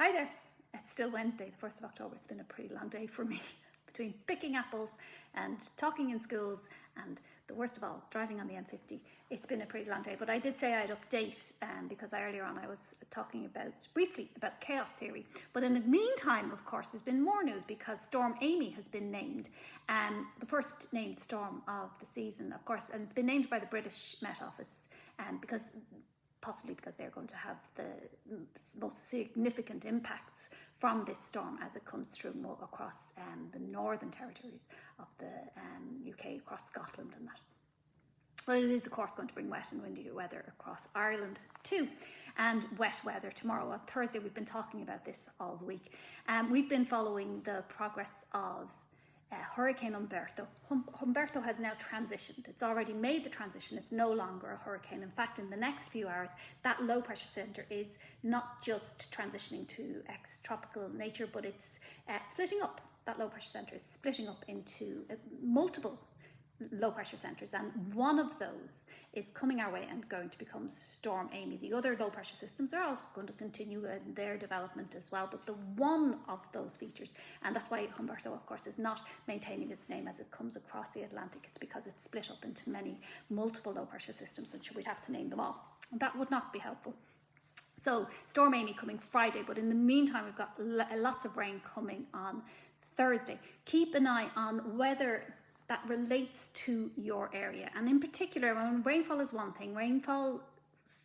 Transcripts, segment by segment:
Hi there. It's still Wednesday, the 1st of October. It's been a pretty long day for me between picking apples and talking in schools and the worst of all, driving on the M50. It's been a pretty long day, but I did say I'd update because earlier on I was talking briefly about chaos theory. But in the meantime, of course, there's been more news because Storm Amy has been named the first named storm of the season, of course, and it's been named by the British Met Office possibly because they're going to have the most significant impacts from this storm as it comes through across the northern territories of the UK, across Scotland and that. Well, it is of course going to bring wet and windy weather across Ireland too, and wet weather tomorrow. On Thursday we've been talking about this all the week. We've been following the progress of Hurricane Humberto. Humberto has now transitioned. It's already made the transition. It's no longer a hurricane. In fact, in the next few hours, that low pressure centre is not just transitioning to ex-tropical nature, but it's splitting up. That low pressure centre is splitting up into multiple low pressure centres, and one of those is coming our way and going to become Storm Amy. The other low pressure systems are also going to continue their development as well, but the one of those features, and that's why Humberto of course is not maintaining its name as it comes across the Atlantic. It's because it's split up into multiple low pressure systems, and we'd have to name them all, and that would not be helpful. So Storm Amy coming Friday, but in the meantime we've got lots of rain coming on Thursday. Keep an eye on whether that relates to your area, and in particular, rainfall is one thing, rainfall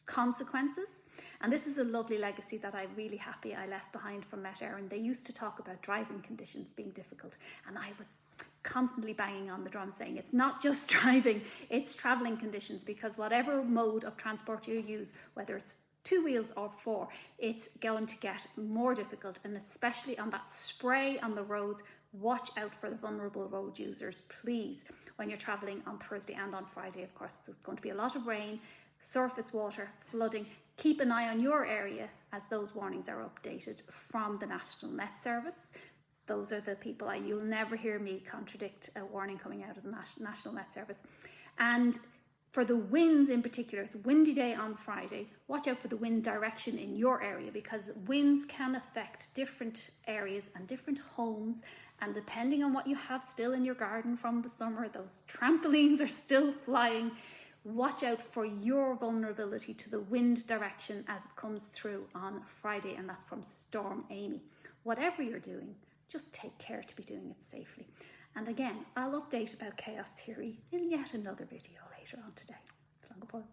consequences, and this is a lovely legacy that I'm really happy I left behind from Met Éireann. They used to talk about driving conditions being difficult, and I was constantly banging on the drum saying it's not just driving, it's travelling conditions, because whatever mode of transport you use, whether it's 2 wheels or 4, it's going to get more difficult, and especially on that spray on the roads. Watch out for the vulnerable road users, please, when you're travelling on Thursday and on Friday. Of course, there's going to be a lot of rain, surface water, flooding. Keep an eye on your area as those warnings are updated from the National Met Service. Those are the people, you'll never hear me contradict a warning coming out of the National Met Service. And for the winds in particular, it's a windy day on Friday. Watch out for the wind direction in your area, because winds can affect different areas and different homes. And depending on what you have still in your garden from the summer, those trampolines are still flying. Watch out for your vulnerability to the wind direction as it comes through on Friday, and that's from Storm Amy. Whatever you're doing, just take care to be doing it safely. And again, I'll update about chaos theory in yet another video later on today. Slán go fóill.